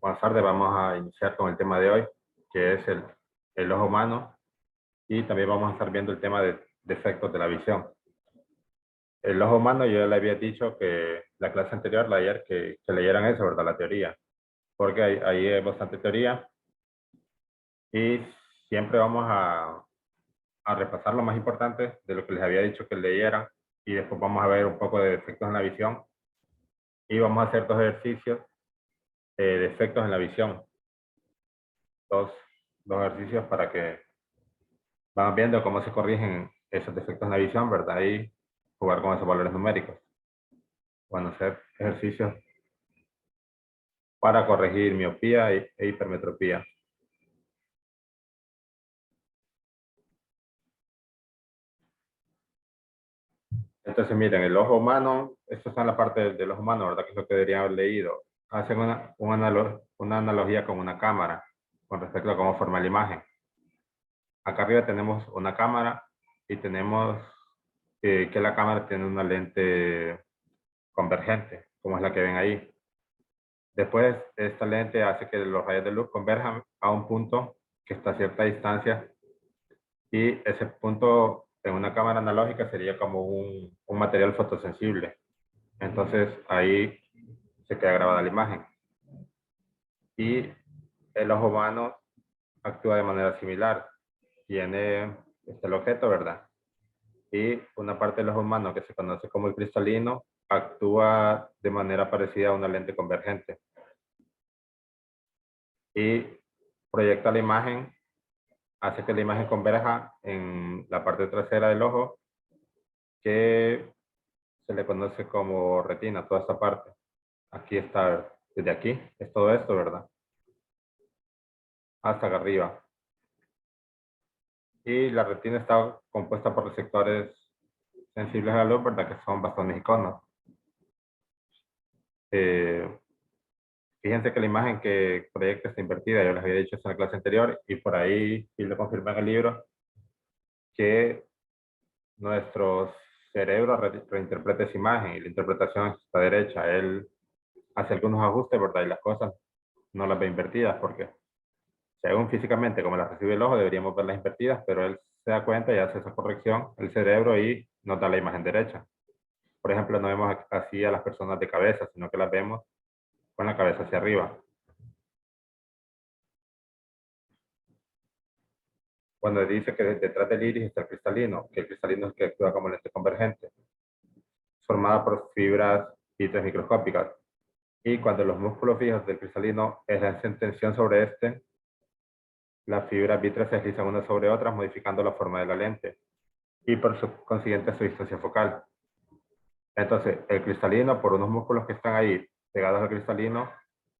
Buenas tardes, vamos a iniciar con el tema de hoy, que es el ojo humano, y también vamos a estar viendo el tema de defectos de la visión. El ojo humano, yo ya le había dicho que la clase anterior, la ayer, que leyeran eso, ¿verdad? La teoría, porque ahí hay bastante teoría y siempre vamos a repasar lo más importante de lo que les había dicho que leyeran, y después vamos a ver un poco de defectos en la visión y vamos a hacer dos ejercicios de defectos en la visión. Dos, dos ejercicios para que van viendo cómo se corrigen esos defectos en la visión, ¿verdad? Y jugar con esos valores numéricos. Bueno, hacer ejercicios para corregir miopía e hipermetropía. Entonces, miren, el ojo humano, esto está en la parte del ojo humano, ¿verdad? Que es lo que deberían haber leído. Hacen una analogía con una cámara, con respecto a cómo forma la imagen. Acá arriba tenemos una cámara y tenemos que la cámara tiene una lente convergente, como es la que ven ahí. Después, esta lente hace que los rayos de luz converjan a un punto que está a cierta distancia, y ese punto en una cámara analógica sería como un material fotosensible. Entonces ahí se queda grabada la imagen. Y el ojo humano actúa de manera similar. Tiene el objeto, ¿verdad? Y una parte del ojo humano que se conoce como el cristalino actúa de manera parecida a una lente convergente. Y proyecta la imagen, hace que la imagen converja en la parte trasera del ojo, que se le conoce como retina, toda esta parte. Aquí está, desde aquí, es todo esto, ¿verdad? Hasta acá arriba. Y la retina está compuesta por receptores sensibles a la luz, ¿verdad? Que son bastones y conos. Fíjense que la imagen que proyecta está invertida, yo les había dicho eso en la clase anterior, y por ahí, y lo confirmé en el libro, que nuestro cerebro reinterpreta esa imagen, y la interpretación está derecha. Él hace algunos ajustes, ¿verdad? Y las cosas no las ve invertidas, porque según físicamente como las recibe el ojo, deberíamos verlas invertidas, pero él se da cuenta y hace esa corrección, el cerebro, y nos da la imagen derecha. Por ejemplo, no vemos así a las personas de cabeza, sino que las vemos con la cabeza hacia arriba. Cuando dice que detrás del iris está el cristalino, que el cristalino es el que actúa como lente convergente, formada por fibras vítreo microscópicas. Y cuando los músculos fijos del cristalino ejercen tensión sobre este, las fibras vítreas se deslizan unas sobre otras, modificando la forma de la lente y por su consiguiente su distancia focal. Entonces, el cristalino, por unos músculos que están ahí pegados al cristalino,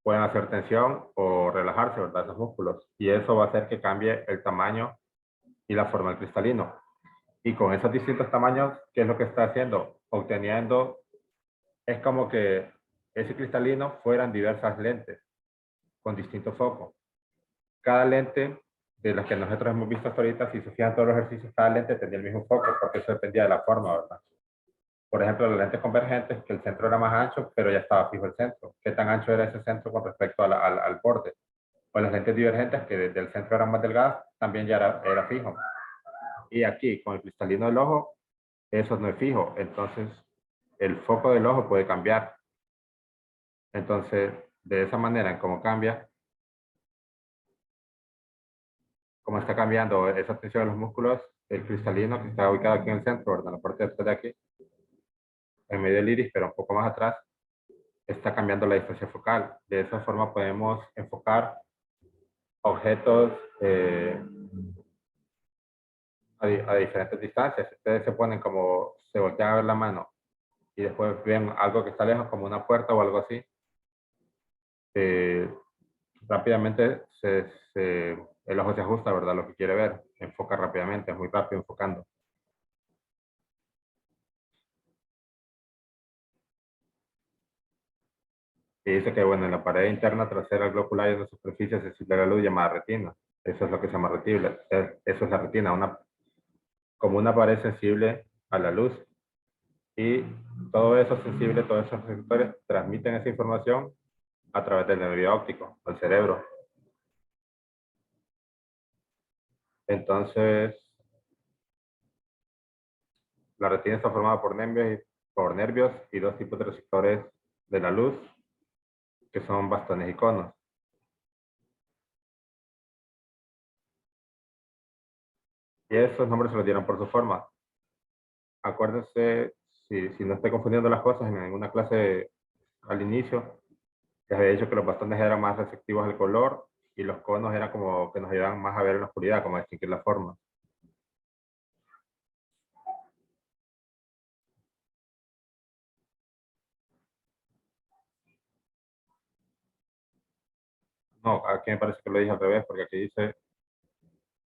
pueden hacer tensión o relajarse, ¿verdad? Esos músculos. Y eso va a hacer que cambie el tamaño y la forma del cristalino. Y con esos distintos tamaños, ¿qué es lo que está haciendo? Obteniendo, es como que ese cristalino fueran diversas lentes con distintos focos. Cada lente de las que nosotros hemos visto hasta ahorita, si se fijan todos los ejercicios, cada lente tenía el mismo foco, porque eso dependía de la forma, ¿verdad? Por ejemplo, las lentes convergentes, que el centro era más ancho, pero ya estaba fijo el centro. ¿Qué tan ancho era ese centro con respecto al borde? O las lentes divergentes, que desde el centro eran más delgadas, también ya era fijo. Y aquí, con el cristalino del ojo, eso no es fijo. Entonces, el foco del ojo puede cambiar. Entonces, de esa manera, en cómo cambia, cómo está cambiando esa tensión de los músculos, el cristalino que está ubicado aquí en el centro, ¿verdad? En la parte de aquí, en medio del iris, pero un poco más atrás, está cambiando la distancia focal. De esa forma podemos enfocar objetos a diferentes distancias. Ustedes se ponen como, se voltean a ver la mano y después ven algo que está lejos, como una puerta o algo así. eh, Rápidamente el ojo se ajusta, ¿verdad? Lo que quiere ver. Enfoca rápidamente, es muy rápido enfocando. Y dice que, bueno, en la pared interna trasera del globo ocular hay una superficie sensible a la luz llamada retina. Eso es lo que se llama retina. Eso es la retina, como una pared sensible a la luz. Y todo eso sensible, todos esos receptores transmiten esa información a través del nervio óptico, al cerebro. Entonces, la retina está formada por nervios y dos tipos de receptores de la luz, que son bastones y conos. Y esos nombres se los dieron por su forma. Acuérdense, si no estoy confundiendo las cosas, en alguna clase al inicio, les había dicho que los bastones eran más receptivos al color y los conos eran como que nos ayudaban más a ver en la oscuridad, como a distinguir la forma. No, aquí me parece que lo dije al revés, porque aquí dice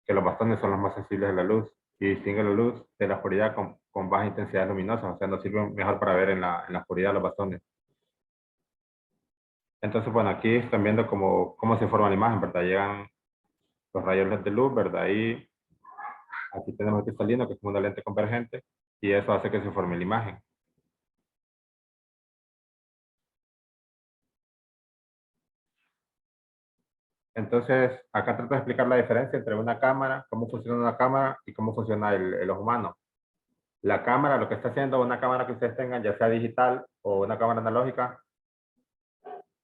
que los bastones son los más sensibles a la luz y distinguen la luz de la oscuridad con baja intensidad luminosa, o sea, nos sirven mejor para ver en la oscuridad los bastones. Entonces, bueno, aquí están viendo cómo se forma la imagen, ¿verdad? Llegan los rayos de luz, ¿verdad? Y aquí tenemos el cristalino, que es como una lente convergente, y eso hace que se forme la imagen. Entonces, acá trato de explicar la diferencia entre una cámara, cómo funciona una cámara y cómo funciona el ojo humano. La cámara, lo que está haciendo una cámara que ustedes tengan, ya sea digital o una cámara analógica.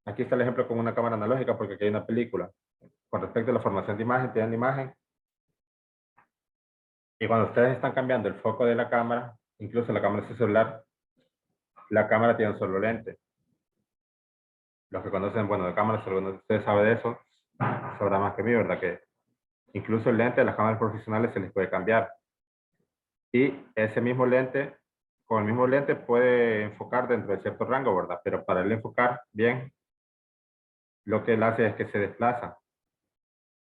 Aquí está el ejemplo con una cámara analógica porque aquí hay una película. Con respecto a la formación de imagen, tienen imagen. Y cuando ustedes están cambiando el foco de la cámara, incluso la cámara de su celular, la cámara tiene un solo lente. Los que conocen, bueno, de cámaras, si alguno de ustedes sabe de eso, sabrá más que mí, ¿verdad? Que incluso el lente de las cámaras profesionales se les puede cambiar. Y ese mismo lente, con el mismo lente puede enfocar dentro de cierto rango, ¿verdad? Pero para él enfocar bien, lo que él hace es que se desplaza.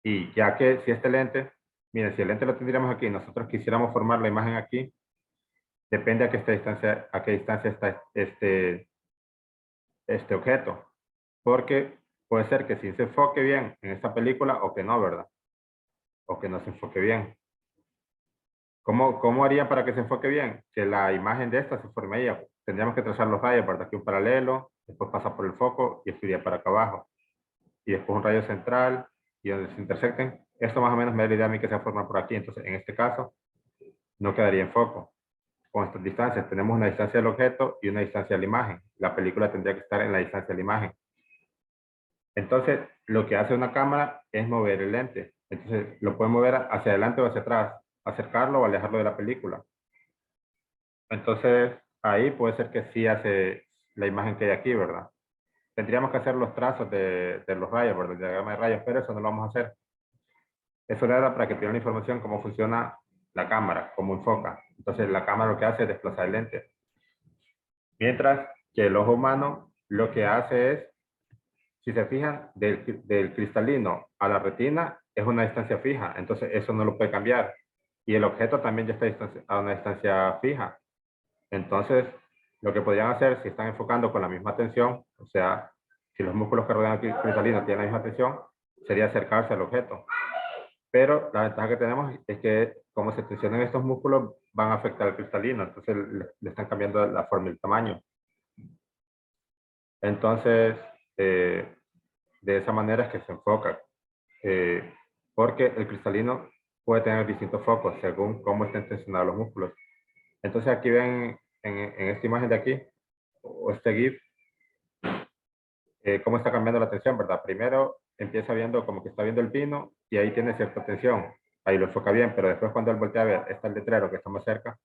Y ya que si este lente, miren, si el lente lo tendríamos aquí, nosotros quisiéramos formar la imagen aquí, depende a qué distancia está este objeto. Porque puede ser que sí se enfoque bien en esta película o que no, ¿verdad? O que no se enfoque bien. ¿Cómo haría para que se enfoque bien? Que la imagen de esta se forme ahí. Tendríamos que trazar los rayos, ¿verdad? Aquí un paralelo, después pasa por el foco y estudia para acá abajo. Y después un rayo central y donde se intersecten. Esto más o menos me da la idea a mí que se forma por aquí. Entonces, en este caso, no quedaría en foco. Con estas distancias, tenemos una distancia del objeto y una distancia de la imagen. La película tendría que estar en la distancia de la imagen. Entonces, lo que hace una cámara es mover el lente. Entonces, lo puede mover hacia adelante o hacia atrás, acercarlo o alejarlo de la película. Entonces, ahí puede ser que sí hace la imagen que hay aquí, ¿verdad? Tendríamos que hacer los trazos de los rayos, ¿verdad? El diagrama de rayos, pero eso no lo vamos a hacer. Eso era para que tengan la información cómo funciona la cámara, cómo enfoca. Entonces, la cámara lo que hace es desplazar el lente. Mientras que el ojo humano lo que hace es, si se fijan, del cristalino a la retina es una distancia fija, entonces eso no lo puede cambiar. Y el objeto también ya está a una distancia fija. Entonces, lo que podrían hacer si están enfocando con la misma tensión, o sea, si los músculos que rodean el cristalino tienen la misma tensión, sería acercarse al objeto. Pero la ventaja que tenemos es que como se tensionan estos músculos, van a afectar al cristalino, entonces le están cambiando la forma y el tamaño. Entonces, de esa manera es que se enfoca, eh, porque el cristalino puede tener distintos focos según cómo estén tensionados los músculos. Entonces aquí ven en esta imagen de aquí, o este GIF, cómo está cambiando la tensión, ¿verdad? Primero empieza viendo como que está viendo el pino y ahí tiene cierta tensión. Ahí lo enfoca bien, pero después cuando él voltea a ver, está el letrero que está más cerca,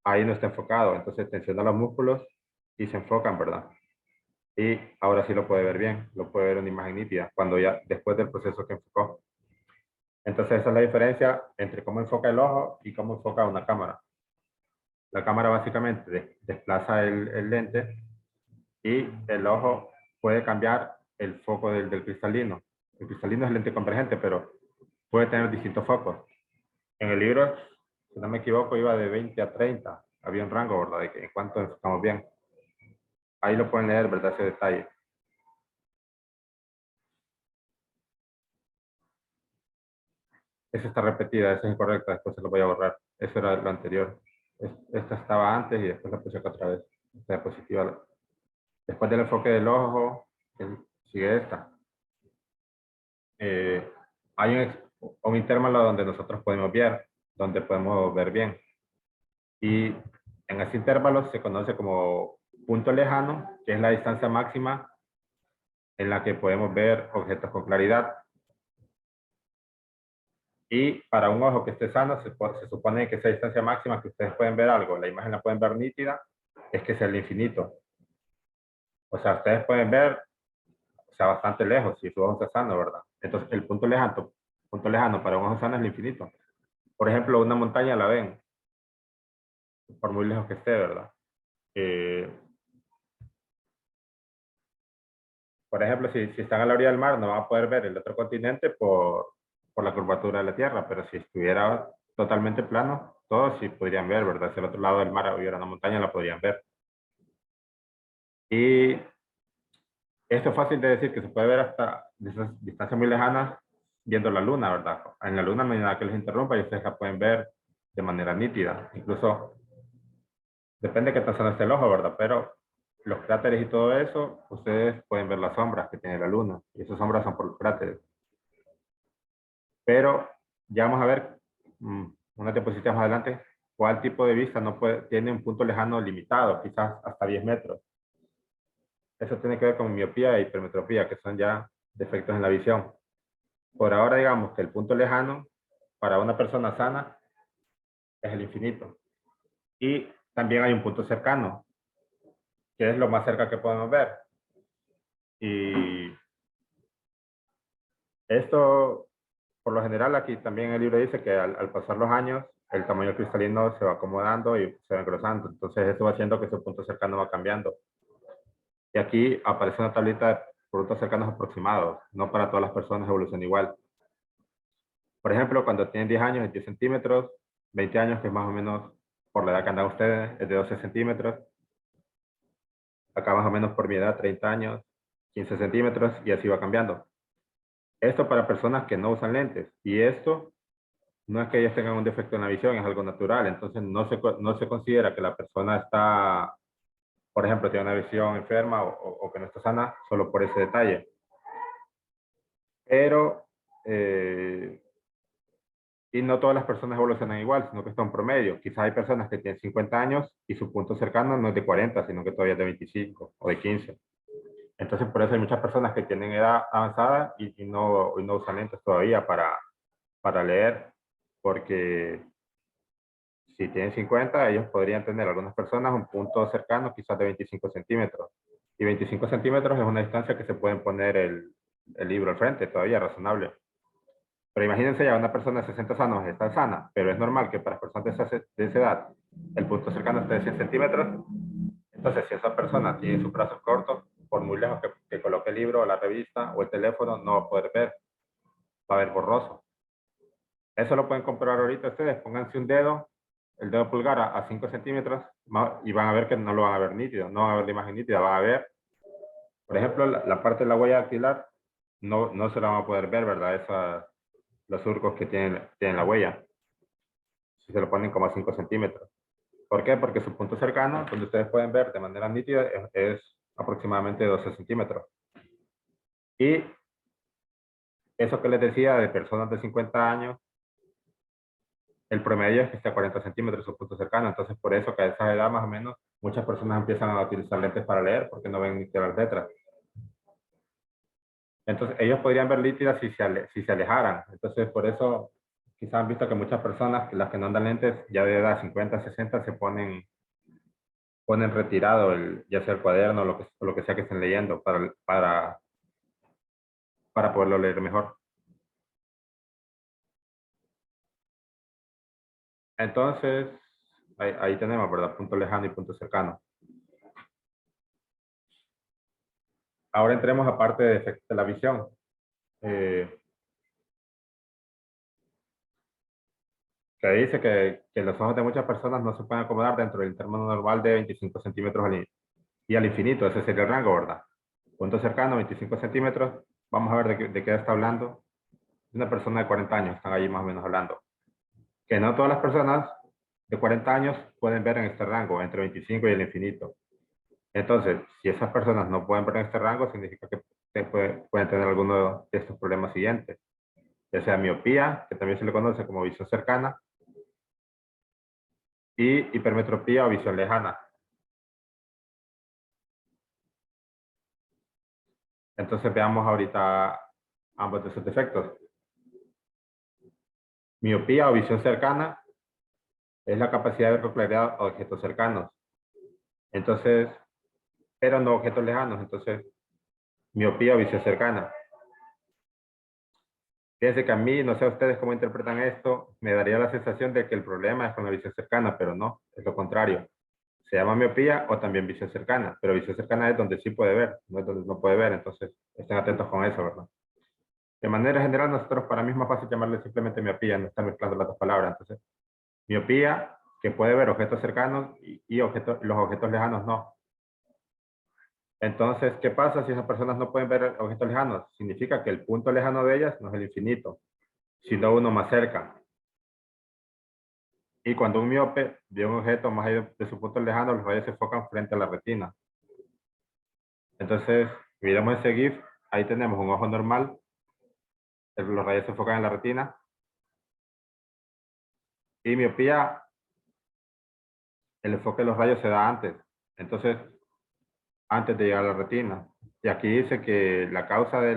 ahí no está enfocado. Entonces tensiona los músculos y se enfocan, ¿verdad? Y ahora sí lo puede ver bien, lo puede ver en una imagen nítida, cuando ya después del proceso que enfocó. Entonces esa es la diferencia entre cómo enfoca el ojo y cómo enfoca una cámara. La cámara básicamente desplaza el lente y el ojo puede cambiar el foco del cristalino. El cristalino es lente convergente, pero puede tener distintos focos. En el libro, si no me equivoco, iba de 20 a 30. Había un rango, ¿verdad? De que en cuanto enfocamos bien. Ahí lo pueden leer, ¿verdad? Ese detalle. Esa está repetida, esa es incorrecta, después se lo voy a borrar. Eso era lo anterior. Esta estaba antes y después la puse acá otra vez. Esta diapositiva. Después del enfoque del ojo, sigue esta. Hay un intervalo donde nosotros podemos ver bien. Y en ese intervalo se conoce como punto lejano, que es la distancia máxima en la que podemos ver objetos con claridad. Y para un ojo que esté sano, se supone que esa distancia máxima que ustedes pueden ver algo, la imagen la pueden ver nítida, es que sea el infinito. O sea, ustedes pueden ver, o sea, bastante lejos si su ojo está sano, ¿verdad? Entonces, el punto lejano para un ojo sano es el infinito. Por ejemplo, una montaña la ven, por muy lejos que esté, ¿verdad? Eh, por ejemplo, si están a la orilla del mar, no van a poder ver el otro continente por la curvatura de la Tierra, pero si estuviera totalmente plano, todos sí podrían ver, ¿verdad? Si al otro lado del mar hubiera una montaña, la podrían ver. Y esto es fácil de decir que se puede ver hasta distancias muy lejanas viendo la luna, ¿verdad? En la luna no hay nada que les interrumpa y ustedes la pueden ver de manera nítida. Incluso depende de qué tan sano esté el ojo, ¿verdad? Pero los cráteres y todo eso, ustedes pueden ver las sombras que tiene la luna. Y esas sombras son por los cráteres. Pero ya vamos a ver, una diapositiva más adelante, cuál tipo de vista tiene un punto lejano limitado, quizás hasta 10 metros. Eso tiene que ver con miopía e hipermetropía, que son ya defectos en la visión. Por ahora digamos que el punto lejano para una persona sana es el infinito. Y también hay un punto cercano, que es lo más cerca que podemos ver. Y esto, por lo general, aquí también el libro dice que al pasar los años, el tamaño cristalino se va acomodando y se va engrosando. Entonces, esto va haciendo que su punto cercano va cambiando. Y aquí aparece una tablita de puntos cercanos aproximados. No para todas las personas evoluciona igual. Por ejemplo, cuando tienen 10 años es 10 centímetros, 20 años, que es más o menos por la edad que andan ustedes, es de 12 centímetros. Acá más o menos por mi edad, 30 años, 15 centímetros, y así va cambiando. Esto para personas que no usan lentes. Y esto no es que ellos tengan un defecto en la visión, es algo natural. Entonces no se considera que la persona está, por ejemplo, tiene una visión enferma o que no está sana solo por ese detalle. Pero, y no todas las personas evolucionan igual, sino que está en promedio. Quizás hay personas que tienen 50 años y su punto cercano no es de 40, sino que todavía es de 25 o de 15. Entonces, por eso hay muchas personas que tienen edad avanzada y no usan lentes todavía para leer, porque si tienen 50, ellos podrían tener, algunas personas, un punto cercano quizás de 25 centímetros. Y 25 centímetros es una distancia que se pueden poner el libro al frente, todavía razonable. Pero imagínense ya una persona de 60 años está sana, pero es normal que para personas de esa edad el punto cercano esté de 100 centímetros. Entonces, si esa persona tiene sus brazos cortos, por muy lejos que coloque el libro, la revista o el teléfono, no va a poder ver, va a ver borroso. Eso lo pueden comprobar ahorita ustedes. Pónganse un dedo, el dedo pulgar a 5 centímetros y van a ver que no lo van a ver nítido, no van a ver la imagen nítida, van a ver, por ejemplo, la parte de la huella dactilar, no se la van a poder ver, ¿verdad? Los surcos que tienen la huella, si se lo ponen como a 5 centímetros. ¿Por qué? Porque su punto cercano, donde ustedes pueden ver de manera nítida, es aproximadamente 12 centímetros. Y eso que les decía de personas de 50 años, el promedio es que esté a 40 centímetros su punto cercano. Entonces, por eso que a esa edad más o menos, muchas personas empiezan a utilizar lentes para leer porque no ven ni las letras. Entonces, ellos podrían ver nítidas si se alejaran. Entonces, por eso quizás han visto que muchas personas, las que no andan lentes, ya de edad 50, 60, se ponen retirado ya sea el cuaderno o lo que sea que estén leyendo para poderlo leer mejor. Entonces, ahí tenemos, ¿verdad? Punto lejano y punto cercano. Ahora entremos a parte de efectos de la visión. Eh, que dice que los ojos de muchas personas no se pueden acomodar dentro del intervalo normal de 25 centímetros y al infinito. Ese sería el rango, ¿verdad? Punto cercano, 25 centímetros. Vamos a ver de qué está hablando. Una persona de 40 años, están ahí más o menos hablando. Que no todas las personas de 40 años pueden ver en este rango, entre 25 y el infinito. Entonces, si esas personas no pueden ver en este rango, significa que ustedes pueden tener alguno de estos problemas siguientes, ya sea miopía, que también se le conoce como visión cercana, y hipermetropía o visión lejana. Entonces veamos ahorita ambos de esos defectos. Miopía o visión cercana es la capacidad de ver con claridad a objetos cercanos. Entonces, pero no objetos lejanos. Entonces, miopía o visión cercana. Fíjense que a mí, no sé ustedes cómo interpretan esto, me daría la sensación de que el problema es con la visión cercana, pero no, es lo contrario. Se llama miopía o también visión cercana, pero visión cercana es donde sí puede ver, no es donde no puede ver, entonces estén atentos con eso, ¿verdad? De manera general, nosotros para mí es más fácil llamarle simplemente miopía, no estar mezclando las dos palabras. Entonces, miopía, que puede ver objetos cercanos y los objetos lejanos no. Entonces, ¿qué pasa si esas personas no pueden ver objetos lejanos? Significa que el punto lejano de ellas no es el infinito, sino uno más cerca. Y cuando un miope ve un objeto más allá de su punto lejano, los rayos se enfocan frente a la retina. Entonces, miremos ese GIF, ahí tenemos un ojo normal, los rayos se enfocan en la retina. Y miopía, el enfoque de los rayos se da antes. Entonces, antes de llegar a la retina. Y aquí dice que la causa de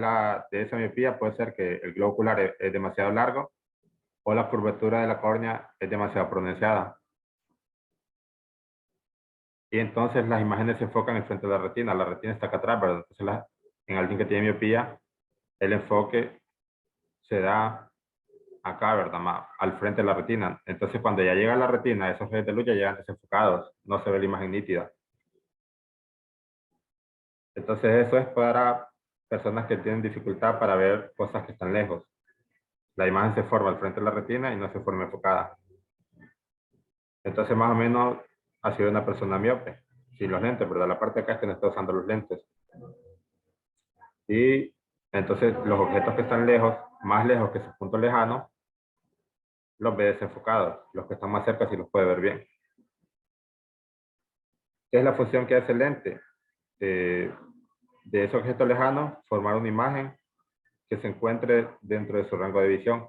esa miopía puede ser que el globo ocular es demasiado largo o la curvatura de la córnea es demasiado pronunciada. Y entonces las imágenes se enfocan en frente de la retina está acá atrás, ¿verdad? Entonces en alguien que tiene miopía, el enfoque se da acá, ¿verdad? Al frente de la retina. Entonces cuando ya llega a la retina, esos rayos de luz ya llegan desenfocados, no se ve la imagen nítida. Entonces eso es para personas que tienen dificultad para ver cosas que están lejos. La imagen se forma al frente de la retina y no se forma enfocada. Entonces más o menos ha sido una persona miope, sin los lentes, ¿verdad? La parte de acá es que no está usando los lentes. Y entonces los objetos que están lejos, más lejos que su punto lejano, los ve desenfocados. Los que están más cerca sí los puede ver bien. ¿Qué es la función que hace el lente? De ese objeto lejano, formar una imagen que se encuentre dentro de su rango de visión.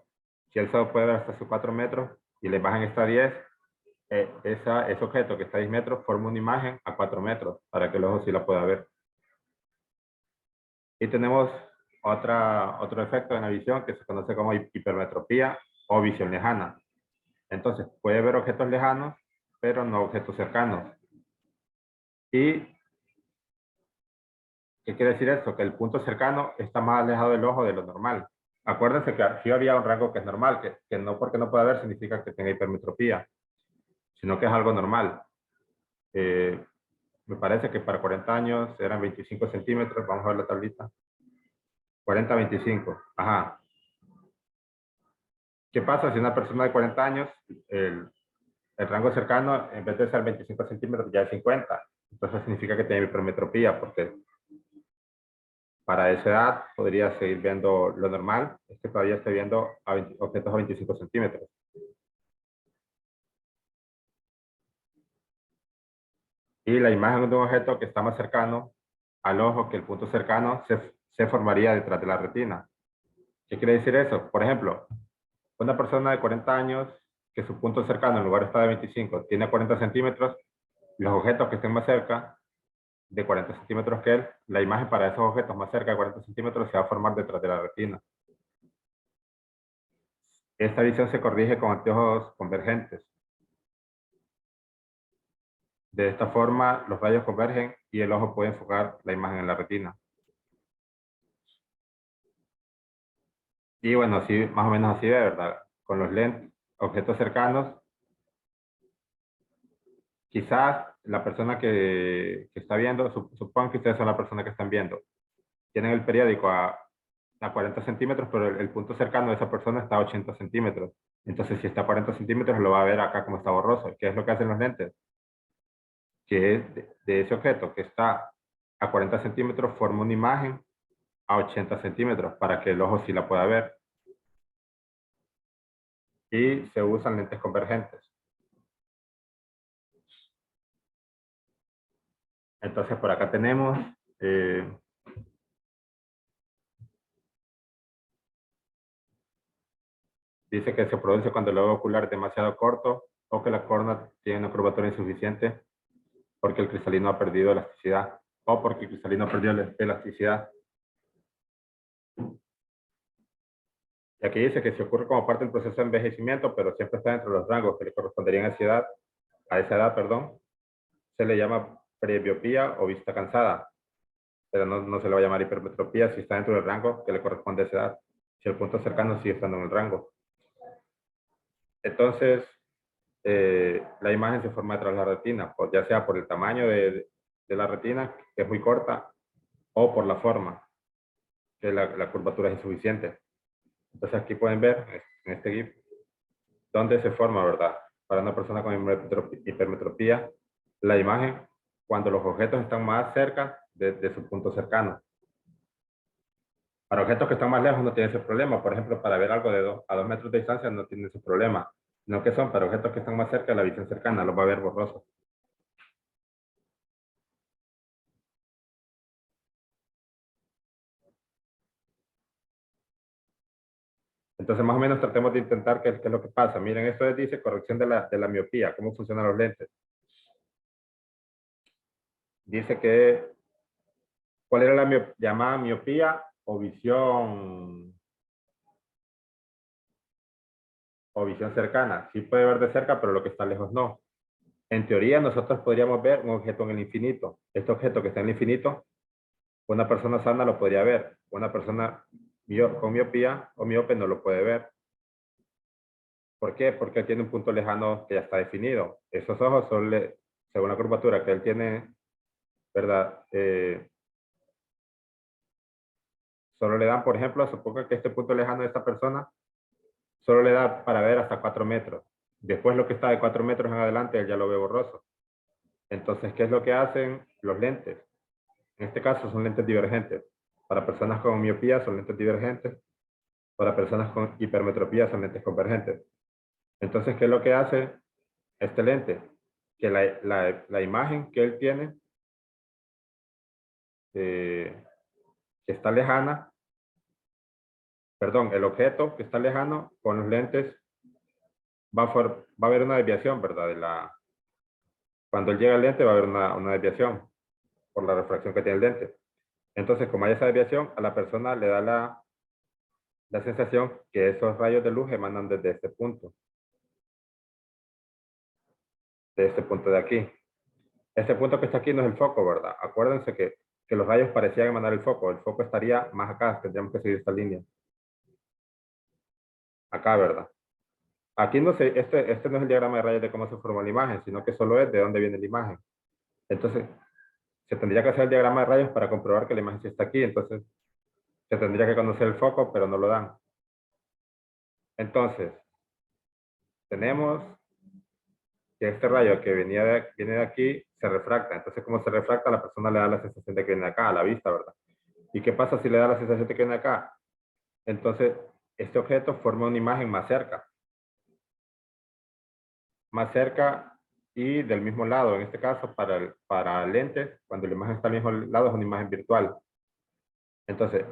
Si él solo puede ver hasta sus 4 metros y la imagen está a 10, ese objeto que está a 10 metros forma una imagen a 4 metros para que el ojo sí la pueda ver. Y tenemos otro efecto en la visión que se conoce como hipermetropía o visión lejana. Entonces puede ver objetos lejanos, pero no objetos cercanos. ¿Y qué quiere decir esto? Que el punto cercano está más alejado del ojo de lo normal. Acuérdense que sí había un rango que es normal, que no porque no pueda ver significa que tenga hipermetropía, sino que es algo normal. Me parece que para 40 años eran 25 centímetros, vamos a ver la tablita. 40, 25, ajá. ¿Qué pasa si una persona de 40 años, el rango cercano, en vez de ser 25 centímetros, ya es 50? Entonces significa que tiene hipermetropía, porque para esa edad podría seguir viendo lo normal, es que todavía estoy viendo objetos a 25 centímetros. Y la imagen de un objeto que está más cercano al ojo que el punto cercano se formaría detrás de la retina. ¿Qué quiere decir eso? Por ejemplo, una persona de 40 años que su punto cercano en lugar está de 25, tiene 40 centímetros, los objetos que estén más cerca de 40 centímetros que él, la imagen para esos objetos más cerca de 40 centímetros se va a formar detrás de la retina. Esta visión se corrige con anteojos convergentes. De esta forma, los rayos convergen y el ojo puede enfocar la imagen en la retina. Y bueno, así, más o menos así de verdad. Con los lentes, objetos cercanos, quizás la persona que está viendo, supongan que ustedes son la persona que están viendo, tienen el periódico a 40 centímetros, pero el punto cercano de esa persona está a 80 centímetros. Entonces, si está a 40 centímetros, lo va a ver acá como está borroso. ¿Qué es lo que hacen los lentes? Que es de ese objeto que está a 40 centímetros, forma una imagen a 80 centímetros para que el ojo sí la pueda ver. Y se usan lentes convergentes. Entonces, por acá tenemos Dice que se produce cuando el globo ocular es demasiado corto o que la córnea tiene una curvatura insuficiente porque el cristalino ha perdido elasticidad o porque el cristalino perdió elasticidad. Y aquí dice que se ocurre como parte del proceso de envejecimiento, pero siempre está dentro de los rangos que le corresponderían a esa edad, perdón. Se le llama presbiopía o vista cansada, pero no se le va a llamar hipermetropía si está dentro del rango que le corresponde a esa edad, si el punto cercano sigue estando en el rango. Entonces, la imagen se forma detrás de la retina, pues ya sea por el tamaño de la retina, que es muy corta, o por la forma, que la curvatura es insuficiente. Entonces aquí pueden ver, en este GIF, dónde se forma, ¿verdad? Para una persona con hipermetropía, la imagen cuando los objetos están más cerca de su punto cercano. Para objetos que están más lejos no tiene ese problema. Por ejemplo, para ver algo a 2 metros de distancia no tiene ese problema. No que son para objetos que están más cerca de la visión cercana, los va a ver borrosos. Entonces, más o menos tratemos de intentar qué es lo que pasa. Miren, esto dice corrección de la miopía, cómo funcionan los lentes. Dice que, ¿cuál era la llamada miopía o visión cercana? Sí puede ver de cerca, pero lo que está lejos no. En teoría, nosotros podríamos ver un objeto en el infinito. Este objeto que está en el infinito, una persona sana lo podría ver. Una persona con miopía o miope no lo puede ver. ¿Por qué? Porque tiene un punto lejano que ya está definido. Esos ojos son, según la curvatura que él tiene, ¿verdad? Solo le dan, por ejemplo, supongo que este punto lejano de esta persona solo le da para ver hasta 4 metros. Después lo que está de 4 metros en adelante, él ya lo ve borroso. Entonces, ¿qué es lo que hacen los lentes? En este caso son lentes divergentes. Para personas con miopía son lentes divergentes. Para personas con hipermetropía son lentes convergentes. Entonces, ¿qué es lo que hace este lente? Que la imagen que él tiene, que está lejana, perdón, el objeto que está lejano con los lentes va a haber una desviación, ¿verdad? Cuando él llega al lente va a haber una desviación por la refracción que tiene el lente. Entonces, como hay esa desviación, a la persona le da la sensación que esos rayos de luz emanan desde de este punto de aquí. Este punto que está aquí no es el foco, ¿verdad? Acuérdense que los rayos parecían emanar el foco estaría más acá, tendríamos que seguir esta línea. Acá, ¿verdad? Aquí no sé, este no es el diagrama de rayos de cómo se formó la imagen, sino que solo es de dónde viene la imagen. Entonces, se tendría que hacer el diagrama de rayos para comprobar que la imagen sí está aquí, entonces se tendría que conocer el foco, pero no lo dan. Entonces, tenemos que este rayo que viene de aquí se refracta. Entonces, como se refracta, la persona le da la sensación de que viene de acá, a la vista, ¿verdad? ¿Y qué pasa si le da la sensación de que viene de acá? Entonces, este objeto forma una imagen más cerca y del mismo lado. En este caso, para lentes, cuando la imagen está al mismo lado, es una imagen virtual. Entonces,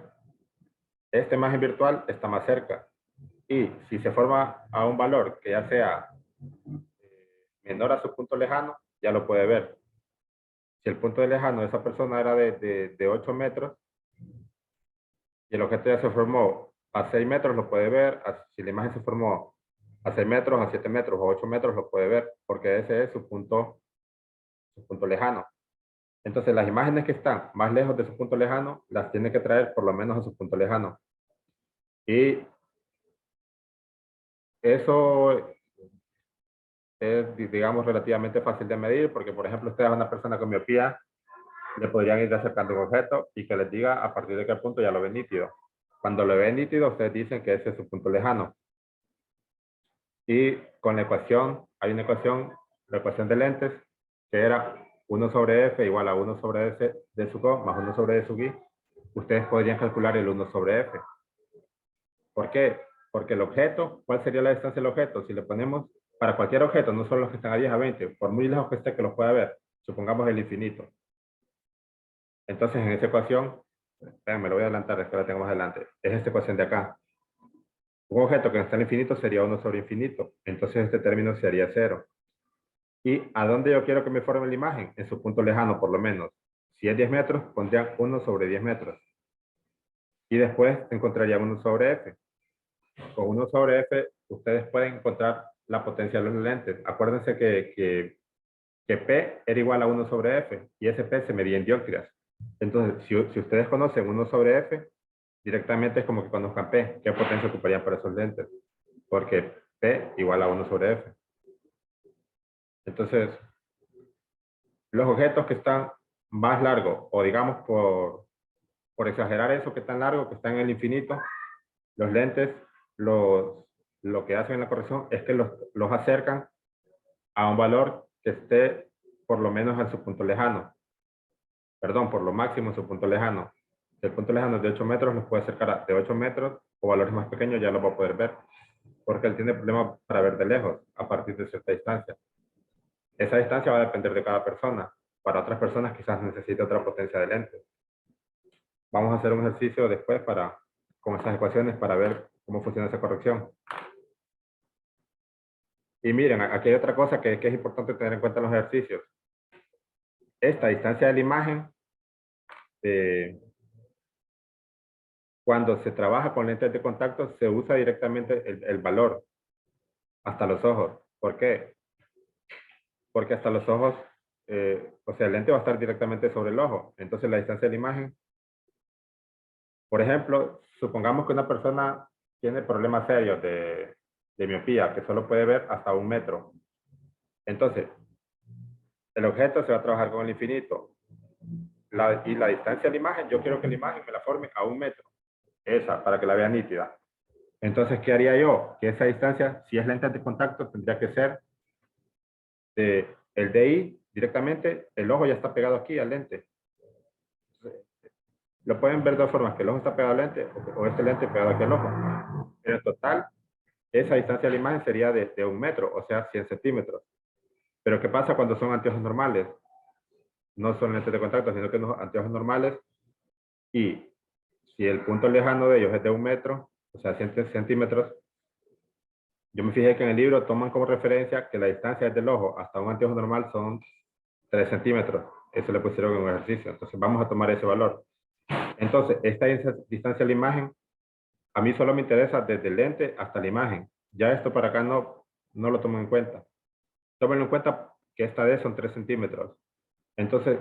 esta imagen virtual está más cerca. Y si se forma a un valor que ya sea menor a su punto lejano, ya lo puede ver. Si el punto de lejano de esa persona era de 8 metros y el objeto ya se formó a 6 metros, lo puede ver. Si la imagen se formó a 6 metros, a 7 metros o 8 metros, lo puede ver, porque ese es su punto lejano. Entonces, las imágenes que están más lejos de su punto lejano, las tiene que traer por lo menos a su punto lejano. Y eso es, digamos, relativamente fácil de medir, porque, por ejemplo, ustedes a una persona con miopía le podrían ir acercando un objeto y que les diga a partir de qué punto ya lo ve nítido. Cuando lo ve nítido, ustedes dicen que ese es su punto lejano. Y con la ecuación, hay una ecuación, la ecuación de lentes, que era 1 sobre f igual a 1 sobre s de sub o más 1 sobre d sub i. Ustedes podrían calcular el 1 sobre f. ¿Por qué? Porque el objeto, ¿cuál sería la distancia del objeto? Si le ponemos para cualquier objeto, no solo los que están a 10 a 20, por muy lejos que esté que los pueda ver, supongamos el infinito. Entonces, en esa ecuación, me lo voy a adelantar, es que la tengo más adelante, es esta ecuación de acá. Un objeto que está en el infinito sería 1 sobre infinito. Entonces este término sería 0. ¿Y a dónde yo quiero que me forme la imagen? En su punto lejano, por lo menos. Si es 10 metros, pondrían 1 sobre 10 metros. Y después encontrarían 1 sobre f. Con 1 sobre f, ustedes pueden encontrar la potencia de los lentes. Acuérdense que P era igual a 1 sobre f, y ese P se medía en dioptrías. Entonces, si ustedes conocen 1 sobre f, directamente es como que conozcan P, qué potencia ocuparían para esos lentes. Porque P igual a 1 sobre f. Entonces, los objetos que están más largos, o digamos por exagerar eso que están largo, que están en el infinito, los lentes, lo que hacen en la corrección es que los acercan a un valor que esté por lo menos en su punto lejano. Perdón, por lo máximo en su punto lejano. Si el punto lejano es de 8 metros, los puede acercar de 8 metros, o valores más pequeños ya los va a poder ver, porque él tiene problemas para ver de lejos, a partir de cierta distancia. Esa distancia va a depender de cada persona. Para otras personas quizás necesite otra potencia de lente. Vamos a hacer un ejercicio después con esas ecuaciones para ver cómo funciona esa corrección. Y miren, aquí hay otra cosa que es importante tener en cuenta en los ejercicios. Esta distancia de la imagen, cuando se trabaja con lentes de contacto, se usa directamente el valor hasta los ojos. ¿Por qué? Porque hasta los ojos, o sea, el lente va a estar directamente sobre el ojo. Entonces la distancia de la imagen, por ejemplo, supongamos que una persona tiene problemas serios de miopía, que solo puede ver hasta 1 metro. Entonces, el objeto se va a trabajar con el infinito. Y la distancia de la imagen, yo quiero que la imagen me la forme a 1 metro. Esa, para que la vea nítida. Entonces, ¿qué haría yo? Que esa distancia, si es lente de contacto, tendría que ser el DI directamente, el ojo ya está pegado aquí al lente. Lo pueden ver de dos formas, que el ojo está pegado al lente o este lente pegado aquí al ojo. Pero en total, esa distancia de la imagen sería de 1 metro, o sea, 100 centímetros. Pero ¿qué pasa cuando son anteojos normales? No son lentes de contacto, sino que son anteojos normales. Y si el punto lejano de ellos es de 1 metro, o sea, 100 centímetros, yo me fijé que en el libro toman como referencia que la distancia desde el ojo hasta un anteojo normal son 3 centímetros. Eso le pusieron en un ejercicio. Entonces vamos a tomar ese valor. Entonces, esta distancia de la imagen, a mí solo me interesa desde el lente hasta la imagen. Ya esto para acá no lo tomo en cuenta. Tómenlo en cuenta que esta D son 3 centímetros. Entonces,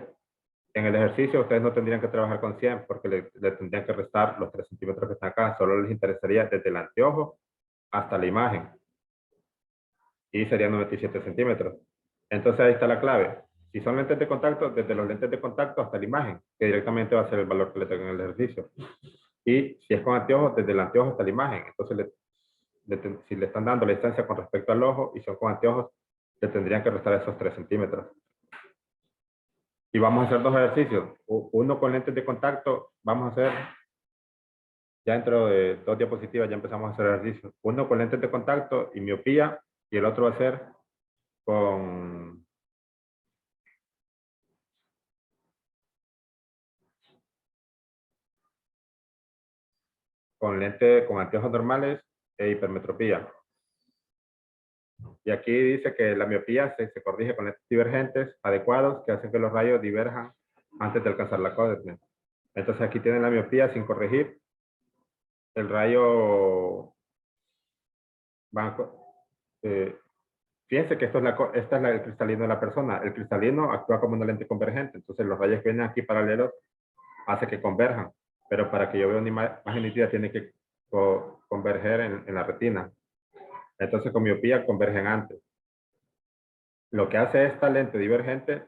en el ejercicio ustedes no tendrían que trabajar con 100 porque le tendrían que restar los 3 centímetros que están acá. Solo les interesaría desde el anteojo hasta la imagen. Y serían 97 centímetros. Entonces ahí está la clave. Si son lentes de contacto, desde los lentes de contacto hasta la imagen, que directamente va a ser el valor que le tengo en el ejercicio. Y si es con anteojos, desde el anteojo hasta la imagen. Entonces, si le están dando la distancia con respecto al ojo y son con anteojos, le tendrían que restar esos 3 centímetros. Y vamos a hacer dos ejercicios. Uno con lentes de contacto, vamos a hacer, ya dentro de 2 diapositivas ya empezamos a hacer ejercicios. Uno con lentes de contacto y miopía, y el otro va a ser con con anteojos normales e hipermetropía. Y aquí dice que la miopía se corrige con lentes divergentes adecuados que hacen que los rayos diverjan antes de alcanzar la córnea. Entonces aquí tienen la miopía sin corregir. El rayo fíjense que esta es el cristalino de la persona. El cristalino actúa como una lente convergente. Entonces los rayos que vienen aquí paralelos hace que converjan. Pero para que yo vea una imagen nítida tiene que converger en la retina. Entonces con miopía convergen antes. Lo que hace esta lente divergente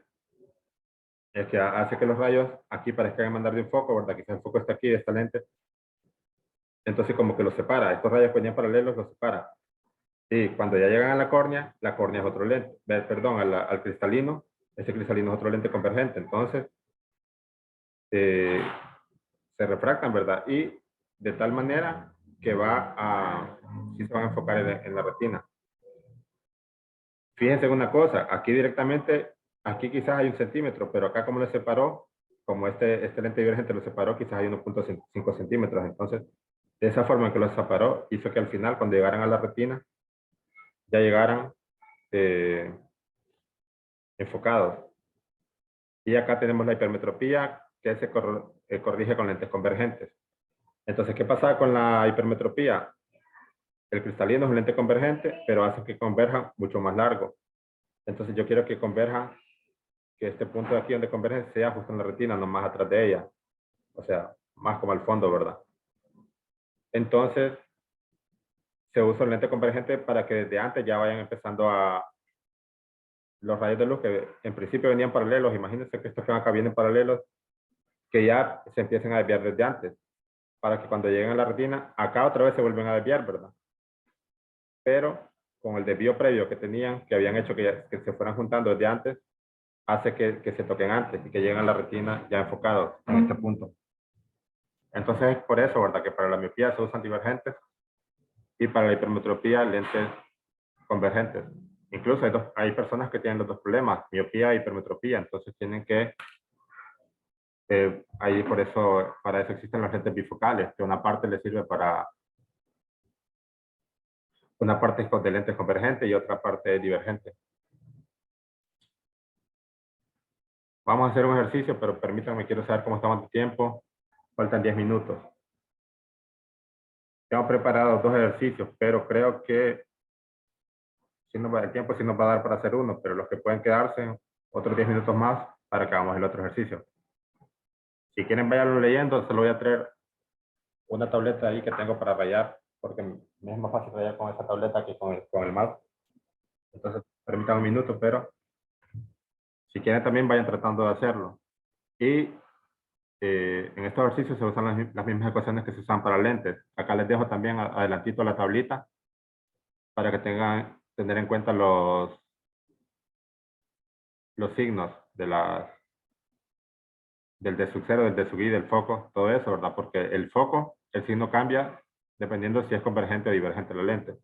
es que hace que los rayos aquí parezcan mandar de un foco, ¿verdad? Quizás el foco está aquí de esta lente. Entonces como que los separa. Estos rayos que venían paralelos los separa. Y cuando ya llegan a la córnea es otro lente. Perdón, al cristalino. Ese cristalino es otro lente convergente. Entonces se refractan, ¿verdad? Y de tal manera que sí se van a enfocar en la retina. Fíjense en una cosa, aquí directamente, aquí quizás hay 1 centímetro, pero acá como lo separó, como este lente divergente lo separó, quizás hay 1.5 centímetros. Entonces, De esa forma en que los separó, hizo que al final, cuando llegaran a la retina, ya llegaran enfocados. Y acá tenemos la hipermetropía, que se corrige con lentes convergentes. Entonces, ¿qué pasa con la hipermetropía? El cristalino es un lente convergente, pero hace que converja mucho más largo. Entonces, yo quiero que converja, que este punto de aquí donde converge sea justo en la retina, no más atrás de ella. O sea, más como al fondo, ¿verdad? Entonces, se usa el lente convergente para que desde antes ya vayan empezando a los rayos de luz que en principio venían paralelos. Imagínense que estos que acá vienen paralelos, que ya se empiecen a desviar desde antes, para que cuando lleguen a la retina, acá otra vez se vuelven a desviar, ¿verdad? Pero con el desvío previo que tenían, que habían hecho que se fueran juntando desde antes, hace que se toquen antes y que lleguen a la retina ya enfocados en este punto. Entonces, es por eso, ¿verdad? Que para la miopía se usan divergentes y para la hipermetropía lentes convergentes. Incluso hay personas que tienen los dos problemas, miopía e hipermetropía, entonces tienen que, ahí por eso, para eso existen los lentes bifocales, que una parte le sirve para, una parte es de lentes convergentes y otra parte es divergente. Vamos a hacer un ejercicio, pero permítanme, quiero saber cómo estamos de tiempo. Faltan 10 minutos. Tengo preparados 2 ejercicios, pero creo que si nos va el tiempo, sí nos va a dar para hacer uno, pero los que pueden quedarse, otros 10 minutos más para que hagamos el otro ejercicio. Si quieren, vayanlo leyendo, se lo voy a traer una tableta ahí que tengo para rayar, porque me es más fácil rayar con esa tableta que con el mouse. Entonces, permítanme un minuto, pero si quieren también vayan tratando de hacerlo. Y en estos ejercicios se usan las mismas ecuaciones que se usan para lentes. Acá les dejo también adelantito la tablita para que tengan tener en cuenta los signos de del desuxero, del desugui, del foco, todo eso, ¿verdad? Porque el foco, el signo cambia dependiendo si es convergente o divergente la lente.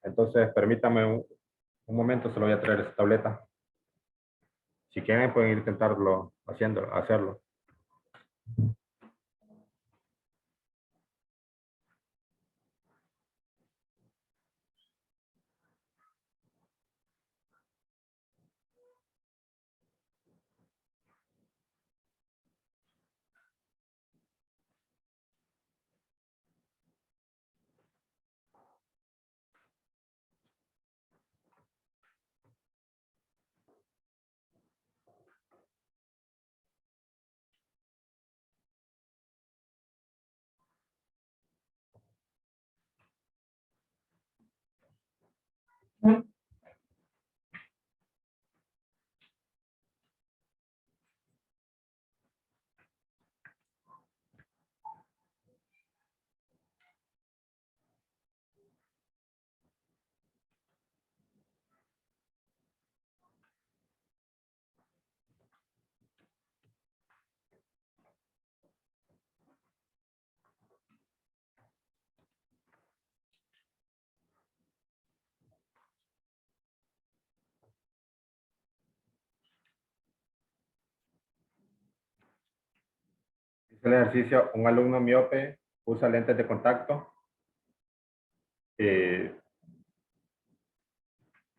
Entonces, permítame un momento, se lo voy a traer esa tableta. Si quieren, pueden intentarlo hacerlo. Dice el ejercicio, un alumno miope usa lentes de contacto que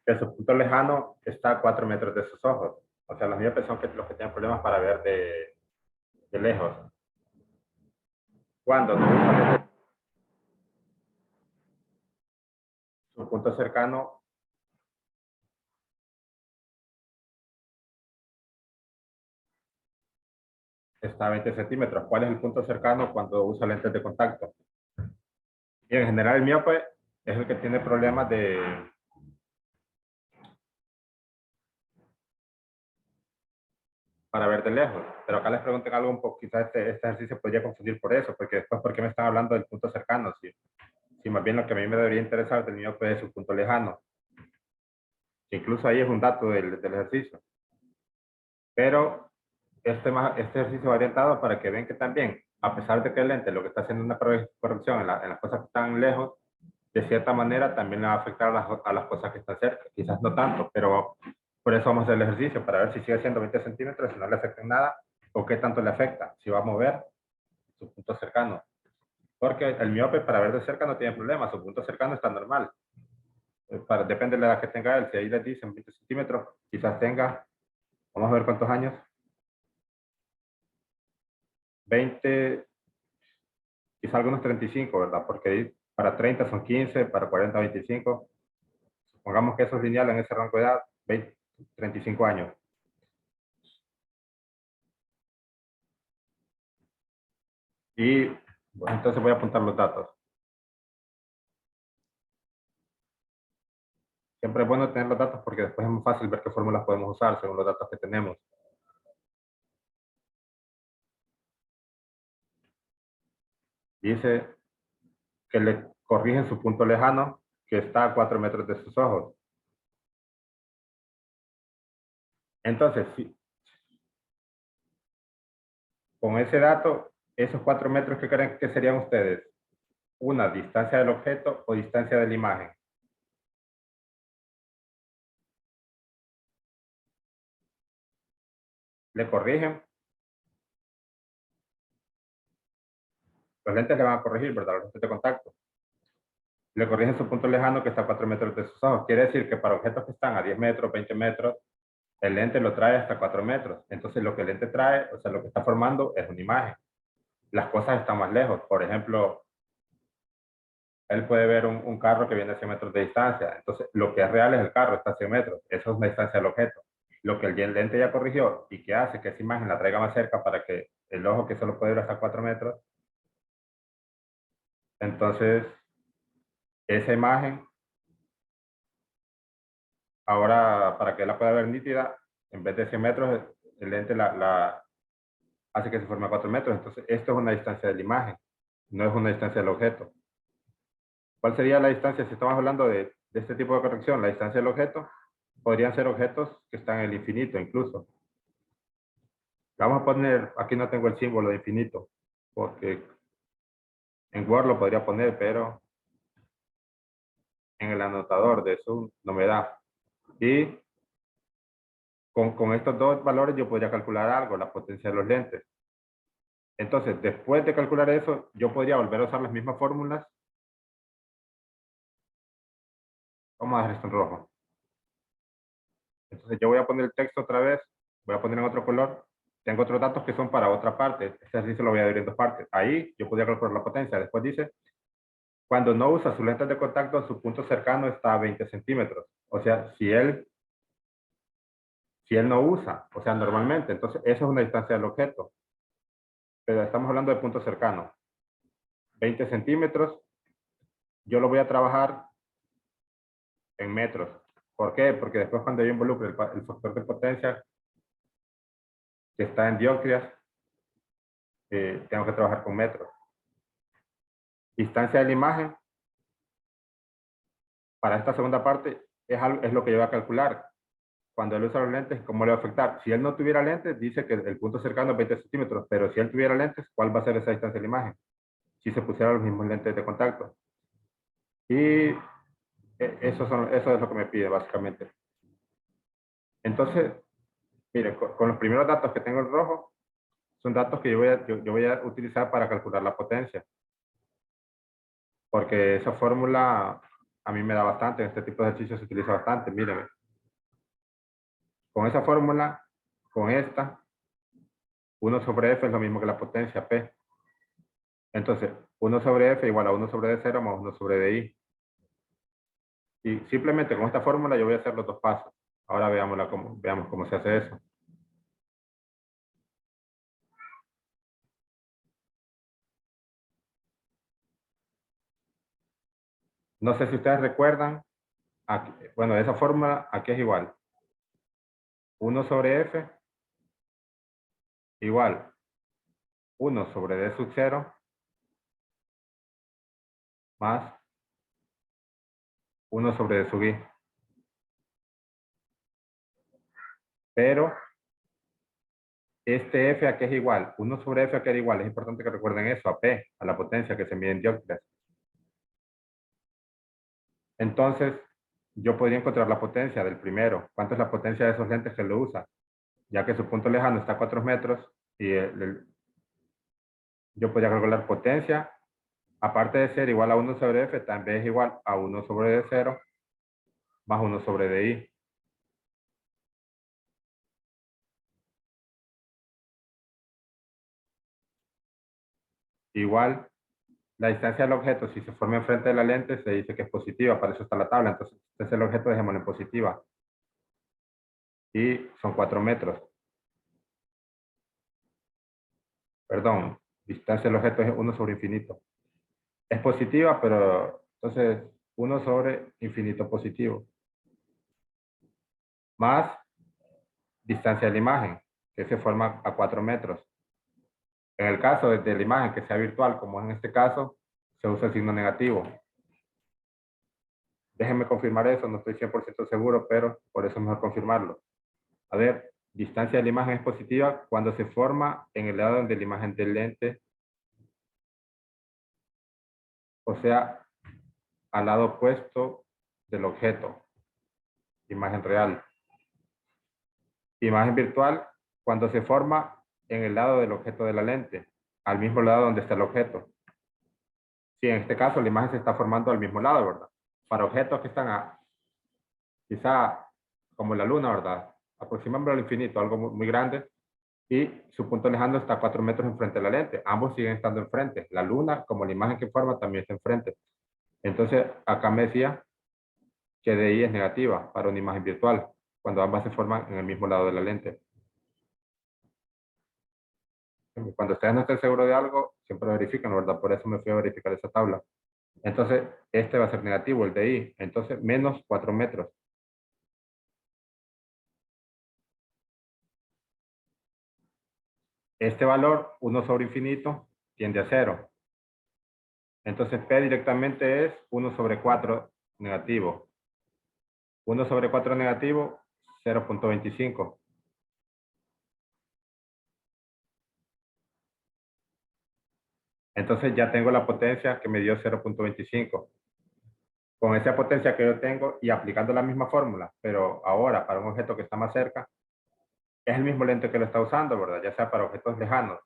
su punto lejano está a 4 metros de sus ojos. O sea, los miopes son los que tienen problemas para ver de lejos. Cuando no usa lentes, su punto cercano está a 20 centímetros. ¿Cuál es el punto cercano cuando usa lentes de contacto? Y en general el miope es el que tiene problemas para ver de lejos. Pero acá les pregunten algo un poco, quizás este ejercicio podría confundir por eso, porque después, ¿por qué me están hablando del punto cercano? Si más bien lo que a mí me debería interesar del miope es su punto lejano. Incluso ahí es un dato del ejercicio. Pero este ejercicio va orientado para que vean que también, a pesar de que el lente lo que está haciendo una corrección en las cosas que están lejos, de cierta manera también le va a afectar a las cosas que están cerca. Quizás no tanto, pero por eso vamos a hacer el ejercicio, para ver si sigue siendo 20 centímetros, si no le afecta en nada, o qué tanto le afecta, si va a mover su punto cercano. Porque el miope para ver de cerca no tiene problema, su punto cercano está normal. Depende de la edad que tenga él, si ahí les dicen 20 centímetros, quizás tenga, vamos a ver cuántos años, 20, quizás algunos 35, ¿verdad? Porque para 30 son 15, para 40, 25. Supongamos que eso es lineal en ese rango de edad, 20, 35 años. Y bueno, entonces voy a apuntar los datos. Siempre es bueno tener los datos porque después es muy fácil ver qué fórmulas podemos usar según los datos que tenemos. Dice que le corrigen su punto lejano, que está a 4 metros de sus ojos. Entonces, si, con ese dato, esos 4 metros, ¿qué creen que serían ustedes? Una, distancia del objeto o distancia de la imagen. Le corrigen, los lentes le van a corregir, ¿verdad? Los lentes de contacto. Le corrigen su punto lejano que está a 4 metros de sus ojos. Quiere decir que para objetos que están a 10 metros, 20 metros, el lente lo trae hasta 4 metros. Entonces lo que el lente trae, o sea, lo que está formando es una imagen. Las cosas están más lejos. Por ejemplo, él puede ver un carro que viene a 100 metros de distancia. Entonces, lo que es real es el carro, está a 100 metros. Eso es una distancia del objeto. Lo que el lente ya corrigió y que hace que esa imagen la traiga más cerca para que el ojo que solo puede ver hasta 4 metros, entonces esa imagen, ahora para que la pueda ver nítida, en vez de 100 metros, el lente la hace que se forme a 4 metros. Entonces, esto es una distancia de la imagen, no es una distancia del objeto. ¿Cuál sería la distancia si estamos hablando de este tipo de corrección? La distancia del objeto podrían ser objetos que están en el infinito incluso. Vamos a poner, aquí no tengo el símbolo de infinito, porque en Word lo podría poner, pero en el anotador de Zoom no me da. Y con estos dos valores yo podría calcular algo, la potencia de los lentes. Entonces, después de calcular eso, yo podría volver a usar las mismas fórmulas. Vamos a dejar esto en rojo. Entonces, yo voy a poner el texto otra vez, voy a poner en otro color. Tengo otros datos que son para otra parte. Este ejercicio lo voy a dividir en dos partes. Ahí yo podría calcular la potencia. Después dice, cuando no usa sus lentes de contacto, su punto cercano está a 20 centímetros. O sea, si él no usa, o sea, normalmente, entonces eso es una distancia del objeto. Pero estamos hablando de punto cercano. 20 centímetros, yo lo voy a trabajar en metros. ¿Por qué? Porque después cuando yo involucre el factor de potencia que está en dioptrias, tengo que trabajar con metros. Distancia de la imagen, para esta segunda parte, es lo que yo voy a calcular. Cuando él usa los lentes, ¿cómo le va a afectar? Si él no tuviera lentes, dice que el punto cercano es 20 centímetros, pero si él tuviera lentes, ¿cuál va a ser esa distancia de la imagen? Si se pusieran los mismos lentes de contacto. Y eso es lo que me pide, básicamente. Entonces, mire, con los primeros datos que tengo en rojo, son datos que yo voy a utilizar para calcular la potencia. Porque esa fórmula a mí me da bastante, en este tipo de ejercicios se utiliza bastante, mírenme. Con esa fórmula, con esta, 1/F es lo mismo que la potencia P. Entonces, 1/F igual a 1/D0 más 1/DI. Y simplemente con esta fórmula yo voy a hacer los dos pasos. Ahora veamos cómo se hace eso. No sé si ustedes recuerdan, bueno, esa fórmula aquí es igual. 1/F igual 1/D0 más 1/D. Pero este F aquí es igual, 1/F aquí es igual, es importante que recuerden eso, a P, a la potencia que se mide en dioptrias. Entonces, yo podría encontrar la potencia del primero. ¿Cuánto es la potencia de esos lentes que lo usa? Ya que su punto lejano está a 4 metros y yo podría calcular potencia Aparte de ser igual a 1 sobre f, también es igual a 1 sobre d0 más 1 sobre di. Igual, la distancia del objeto, si se forma enfrente de la lente, se dice que es positiva, para eso está la tabla. Entonces, este es el objeto, dejémoslo en positiva. Y son 4 metros. Perdón, distancia del objeto es 1 sobre infinito. Es positiva, pero entonces 1 sobre infinito positivo. Más distancia de la imagen, que se forma a 4 metros. En el caso de la imagen que sea virtual, como es en este caso, se usa el signo negativo. Déjenme confirmar eso, no estoy 100% seguro, pero por eso es mejor confirmarlo. A ver, distancia de la imagen es positiva cuando se forma en el lado de la imagen del lente, o sea, al lado opuesto del objeto, imagen real. Imagen virtual cuando se forma en el lado del objeto de la lente, al mismo lado donde está el objeto. Sí, en este caso la imagen se está formando al mismo lado, ¿verdad? Para objetos que están quizá como la luna, ¿verdad? Aproximadamente al infinito, algo muy grande, y su punto lejano está a 4 metros enfrente de la lente. Ambos siguen estando enfrente. La luna, como la imagen que forma, también está enfrente. Entonces, acá me decía que DI es negativa para una imagen virtual, cuando ambas se forman en el mismo lado de la lente. Cuando ustedes no estén seguros de algo, siempre verifican, ¿verdad? Por eso me fui a verificar esa tabla. Entonces, este va a ser negativo, el DI. Entonces, menos 4 metros. Este valor, 1 sobre infinito, tiende a 0. Entonces, P directamente es 1 sobre 4 negativo. 1 sobre 4 negativo, 0.25. Entonces ya tengo la potencia que me dio 0.25. Con esa potencia que yo tengo y aplicando la misma fórmula, pero ahora para un objeto que está más cerca, es el mismo lente que lo está usando, ¿verdad? Ya sea para objetos lejanos,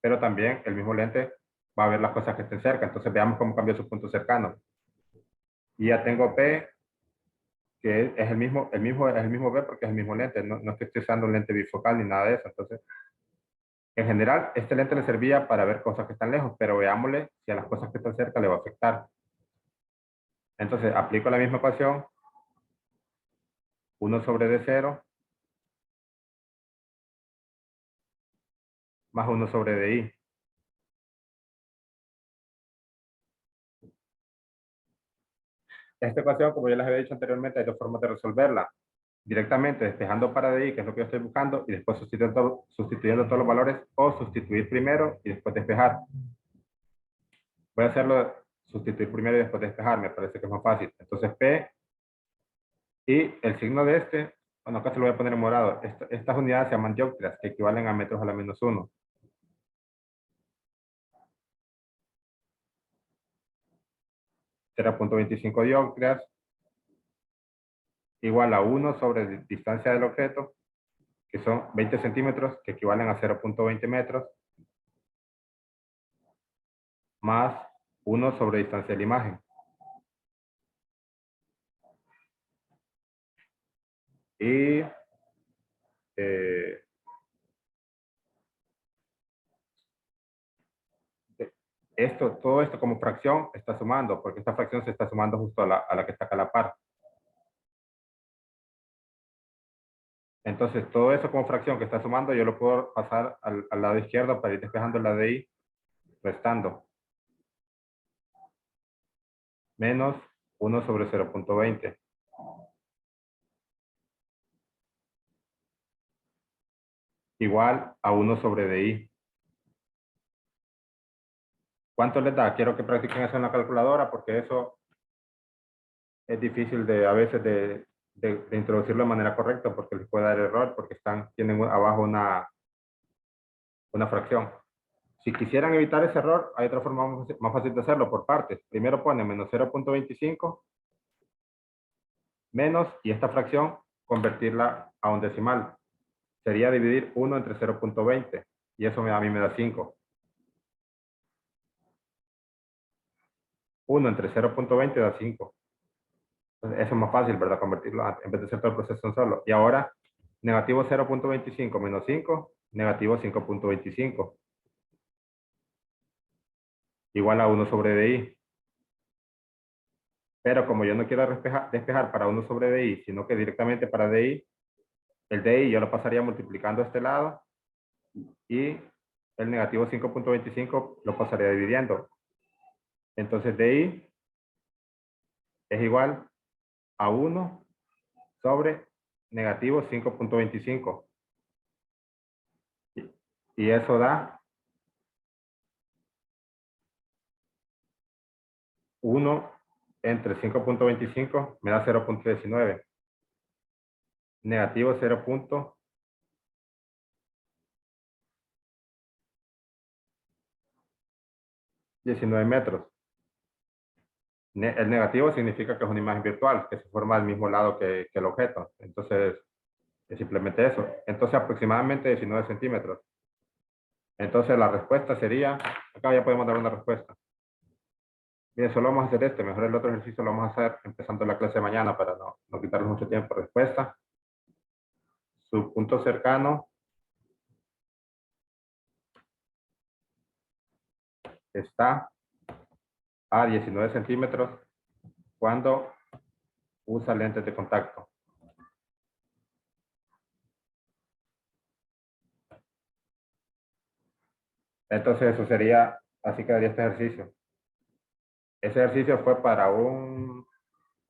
pero también el mismo lente va a ver las cosas que estén cerca. Entonces veamos cómo cambió su punto cercano. Y ya tengo P, que es el mismo B porque es el mismo lente. No es que esté usando un lente bifocal ni nada de eso. Entonces, en general, este lente le servía para ver cosas que están lejos, pero veámosle si a las cosas que están cerca le va a afectar. Entonces, aplico la misma ecuación, 1 sobre D0 más 1 sobre DI. Esta ecuación, como ya les había dicho anteriormente, hay dos formas de resolverla. Directamente despejando para DI, que es lo que yo estoy buscando, y después sustituyendo todos los valores, o sustituir primero y después despejar. Voy a hacerlo sustituir primero y después despejar, me parece que es más fácil. Entonces P y el signo de este, bueno, acá se lo voy a poner en morado. Estas unidades se llaman dioptrias, que equivalen a metros a la menos 1. 0.25 dioptrias igual a 1 sobre distancia del objeto, que son 20 centímetros, que equivalen a 0.20 metros, más 1 sobre distancia de la imagen. Y todo esto como fracción está sumando, porque esta fracción se está sumando justo a la que está acá a la par. Entonces, todo eso como fracción que está sumando, yo lo puedo pasar al lado izquierdo para ir despejando la de I, restando. Menos 1 sobre 0.20. Igual a 1 sobre DI. ¿Cuánto les da? Quiero que practiquen eso en la calculadora porque eso es difícil a veces de introducirlo de manera correcta porque les puede dar error porque tienen abajo una fracción. Si quisieran evitar ese error, hay otra forma más fácil de hacerlo por partes. Primero ponen menos 0.25 menos y esta fracción convertirla a un decimal. Sería dividir 1 entre 0.20 y eso a mí me da 5. 1 entre 0.20 da 5. Entonces, eso es más fácil, ¿verdad? Convertirlo en vez de hacer todo el proceso en solo. Y ahora, negativo 0.25 menos 5, negativo 5.25. Igual a 1 sobre DI. Pero como yo no quiero despejar para 1 sobre DI, sino que directamente para DI, el DI yo lo pasaría multiplicando a este lado y el negativo 5.25 lo pasaría dividiendo. Entonces DI es igual a 1 sobre negativo 5.25. Y eso da 1 entre 5.25 me da 0.19. Negativo 0.19 metros. El negativo significa que es una imagen virtual, que se forma al mismo lado que el objeto. Entonces, es simplemente eso. Entonces, aproximadamente 19 centímetros. Entonces, la respuesta sería, acá ya podemos dar una respuesta. Bien, solo vamos a hacer este, mejor el otro ejercicio lo vamos a hacer empezando la clase de mañana para no quitarles mucho tiempo. Respuesta, su punto cercano está a 19 centímetros cuando usa lentes de contacto. Entonces eso sería, así quedaría este ejercicio. Ese ejercicio fue para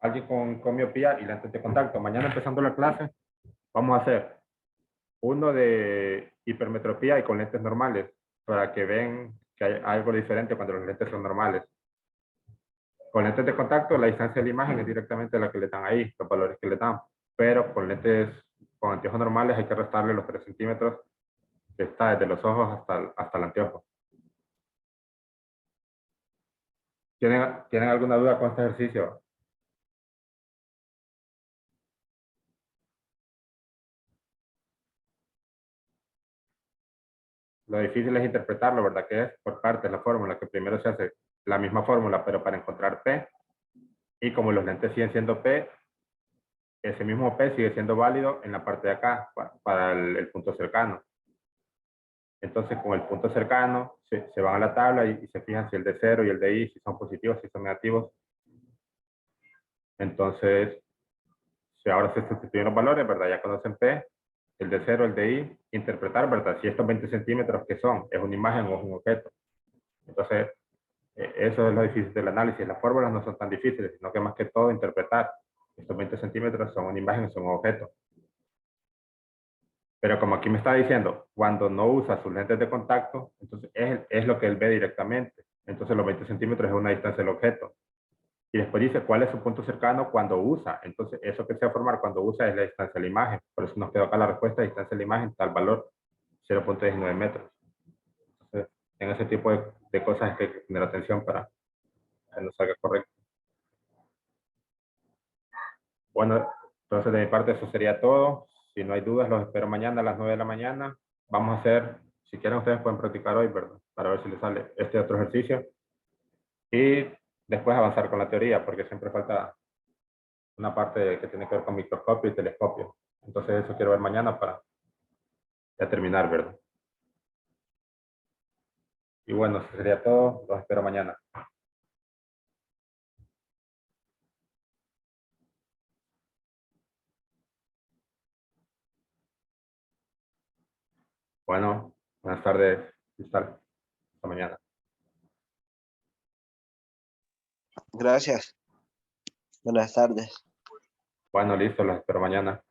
alguien con miopía y lentes de contacto. Mañana empezando la clase vamos a hacer uno de hipermetropía y con lentes normales para que vean que hay algo diferente cuando los lentes son normales. Con lentes de contacto la distancia de la imagen es directamente la que le dan ahí, los valores que le dan. Pero con lentes, con anteojos normales hay que restarle los 3 centímetros que está desde los ojos hasta el anteojo. ¿Tienen alguna duda con este ejercicio? Lo difícil es interpretarlo, ¿verdad? Que es por partes la fórmula, que primero se hace la misma fórmula, pero para encontrar P. Y como los lentes siguen siendo P, ese mismo P sigue siendo válido en la parte de acá, para el punto cercano. Entonces, con el punto cercano, se van a la tabla y se fijan si el de 0 y el de I, si son positivos, si son negativos. Entonces, si ahora se sustituyen los valores, ¿verdad? Ya conocen P, el de 0, el de I, interpretar, ¿verdad? Si estos 20 centímetros, ¿qué son? ¿Es una imagen o es un objeto? Entonces, eso es lo difícil del análisis. Las fórmulas no son tan difíciles, sino que más que todo interpretar. Estos 20 centímetros son una imagen, son un objeto. Pero como aquí me está diciendo, cuando no usa sus lentes de contacto, entonces es lo que él ve directamente. Entonces los 20 centímetros es una distancia del objeto. Y después dice cuál es su punto cercano cuando usa. Entonces eso que se va a formar cuando usa es la distancia de la imagen. Por eso nos quedó acá la respuesta, distancia de la imagen, tal valor, 0.19 metros. Entonces, en ese tipo de cosas es que hay que tener atención para que nos salga correcto. Bueno, entonces de mi parte eso sería todo. Si no hay dudas, los espero mañana a las 9 de la mañana. Vamos a hacer, si quieren ustedes pueden practicar hoy, ¿verdad? Para ver si les sale este otro ejercicio. Y después avanzar con la teoría, porque siempre falta una parte que tiene que ver con microscopio y telescopio. Entonces eso quiero ver mañana para ya terminar, ¿verdad? Y bueno, eso sería todo. Los espero mañana. Bueno, buenas tardes, Cristal. Hasta mañana. Gracias. Buenas tardes. Bueno, listo, los espero mañana.